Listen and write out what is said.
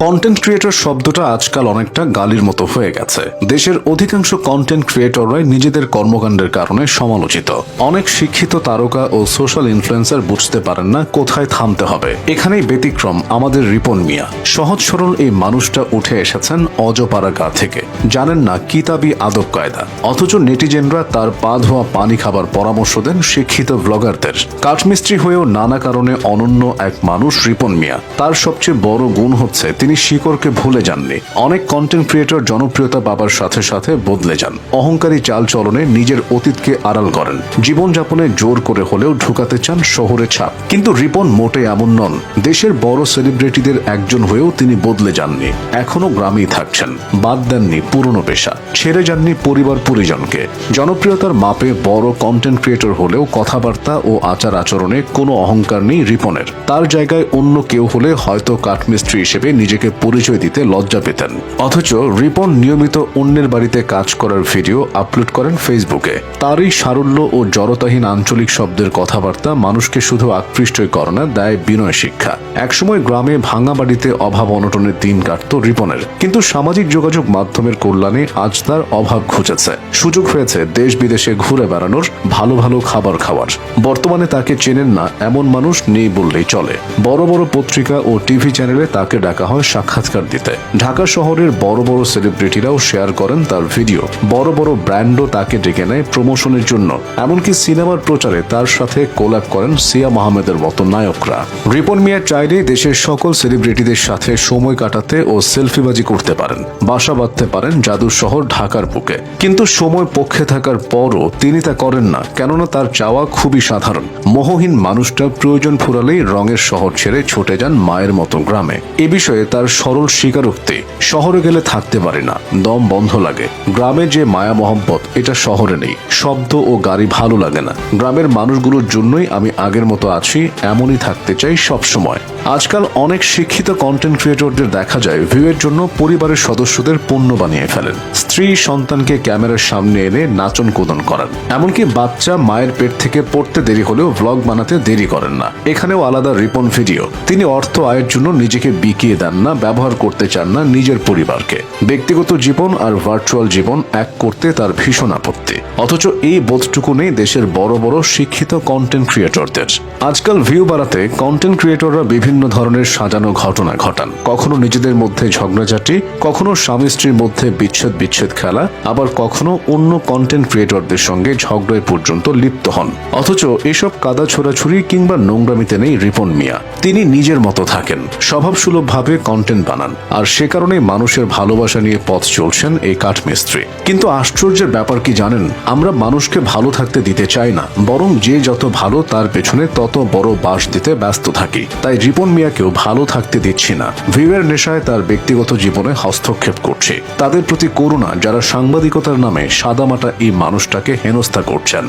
Content creator শব্দটা আজকাল অনেকটা গালির মতো হয়ে গেছে। দেশের অধিকাংশ কন্টেন্ট ক্রিয়েটররাই নিজেদের কর্মকাণ্ডের কারণে সমালোচিত। অনেক শিক্ষিত তারকা ও সোশ্যাল ইনফ্লুয়েন্সার বুঝতে পারেন না কোথায় থামতে হবে। এখানেই ব্যতিক্রম আমাদের রিপন মিয়া। সহজ সরল এই মানুষটা উঠে এসেছেন অজপাড়া গা থেকে, জানেন না কিতাবি আদব কায়দা, অথচ নেটিজেনরা তার পা ধোয়া পানি খাবার পরামর্শ দেন শিক্ষিত ব্লগারদের। কাঠমিস্ত্রি হয়েও নানা কারণে অনন্য এক মানুষ রিপন মিয়া। তার সবচেয়ে বড় গুণ হচ্ছে তিনি শিকড়কে ভুলে যাননি। অনেক কন্টেন্ট ক্রিয়েটর জনপ্রিয়তা পাবার সাথে সাথে বদলে যান, অহংকারী চাল চলনে নিজের অতীতকে আড়াল করেন, জীবনযাপনে জোর করে হলেও ঢুকাতে চান শহরে ছাপ। কিন্তু রিপন মোটে এমন নন। দেশের বড় সেলিব্রিটিদের একজন হয়েও তিনি বদলে যাননি, এখনো গ্রামেই থাকছেন, বাদ দেননি পুরনো পেশা, ছেড়ে যাননি পরিবার পরিজনকে। জনপ্রিয়তার মাপে বড় কন্টেন্ট ক্রিয়েটর হলেও কথাবার্তা ও আচার আচরণে কোনো অহংকার নেই রিপনের। তার জায়গায় অন্য কেউ হলে হয়তো কাঠমিস্ত্রি হিসেবে নিজেকে পরিচয় দিতে লজ্জা পেতেন। অথচ রিপন নিয়মিত অন্যের বাড়িতে কাজ করার ভিডিও আপলোড করেন ফেসবুকে। তারই সারল্য ও জড়তাহীন আঞ্চলিক শব্দের কথাবার্তা মানুষকে শুধু আকৃষ্টই করে না, দেয় বিনয় শিক্ষা। একসময় গ্রামে ভাঙা বাড়িতে অভাব অনটনের দিন কাটত রিপনের, কিন্তু সামাজিক যোগাযোগ মাধ্যমের কল্যাণে আজ তার অভাব ঘুচেছে। সুযোগ হয়েছে দেশ বিদেশে ঘুরে বেড়ানোর, ভালো ভালো খাবার খাওয়ার। বর্তমানে তাকে চেনেন না এমন মানুষ নেই বললেই চলে। বড় বড় পত্রিকা ও টিভি চ্যানেলে তাকে ডাকা হয় সাক্ষাৎকার দিতে। ঢাকা শহরের বড় বড় সেলিব্রিটিরাও শেয়ার করেন তার ভিডিও। বড় বড় ব্র্যান্ডও তাকে ডেকে নেয় প্রমোশনের জন্য। এমনকি সিনেমার প্রচারে তার সাথে কোল্যাব করেন সিয়াম আহমেদের মতো নায়করা। রিপন মিয়া চাইলেই দেশের সকল সেলিব্রিটিদের সাথে সময় কাটাতে ও সেলফিবাজি করতে পারেন, বাসা বাঁধতে পারেন জাদুর শহর ঢাকার বুকে। কিন্তু সময় পক্ষে থাকার পরও তিনি তা করেন না, কেননা তার চাওয়া খুবই সাধারণ। মোহহীন মানুষটা প্রয়োজন ফুরালেই রঙের শহর ছেড়ে ছুটে যান মায়ের মতো গ্রামে। এ বিষয়ে তার সরল স্বীকারোক্তি, শহরে গেলে থাকতে পারি না, দম বন্ধ লাগে। গ্রামে যে মায়া মহব্বত এটা শহরে নেই। শব্দ ও গাড়ি ভালো লাগে না। গ্রামের মানুষগুলোর জন্যই আমি আগের মতো আছি, এমনই থাকতে চাই সব সময়। আজকাল অনেক শিক্ষিত কন্টেন্ট ক্রিয়েটরদের দেখা যায় ভিউয়ের জন্য পরিবারের সদস্যদের পণ্য বানিয়ে ফেলেন। স্ত্রী সন্তানকে ক্যামেরার সামনে এনে নাচন কোদন করান। এমনকি বাচ্চা মায়ের পেট থেকে পড়তে দেরি হলেও ভ্লগ বানাতে দেরি করেন না। এখানেও আলাদা রিপন ভিডিও। তিনি অর্থ আয়ের জন্য নিজেকে বিকিয়ে দেন না, ব্যবহার করতে চান না নিজের পরিবারকে। ব্যক্তিগত জীবন আর ভার্চুয়াল জীবন এক করতে তার ভীষণ আপত্তি। অথচ এই বোধটুকু নেই দেশের বড় বড় শিক্ষিত কন্টেন্ট ক্রিয়েটরদের। আজকাল ভিউ বাড়াতে কন্টেন্ট ক্রিয়েটররা বিভিন্ন ধরনের সাজানো ঘটনা ঘটান। কখনো নিজেদের মধ্যে ঝগড়াঝাটি, কখনো স্বামী স্ত্রীর মধ্যে বিচ্ছেদ খেলা, আবার কখনো অন্য কন্টেন্ট ক্রিয়েটরদের সঙ্গে ঝগড়ায় পর্যন্ত লিপ্ত হন। অথচ এসব কাদা ছোড়াছুড়ি কিংবা নোংরামিতে নেই রিপন মিয়া। তিনি নিজের মতো থাকেন, স্বভাবসুলভভাবে কন্টেন্ট বানান, আর সে কারণেই মানুষের ভালোবাসা নিয়ে পথ চলছেন এই কাঠমিস্ত্রি। কিন্তু আশ্চর্যের ব্যাপার কি জানেন? আমরা মানুষকে ভালো থাকতে দিতে চাই না, বরং যে যত ভালো তার পেছনে তত বড় বাস দিতে ব্যস্ত থাকি। তাই রিপন মিয়াকেও ভালো থাকতে দিচ্ছি না। ভিউয়ের নেশায় তার ব্যক্তিগত জীবনে হস্তক্ষেপ করছে। তাদের প্রতি করুণা যারা সাংবাদিকতার নামে সাদামাটা এই মানুষটাকে হেনস্থা করছেন।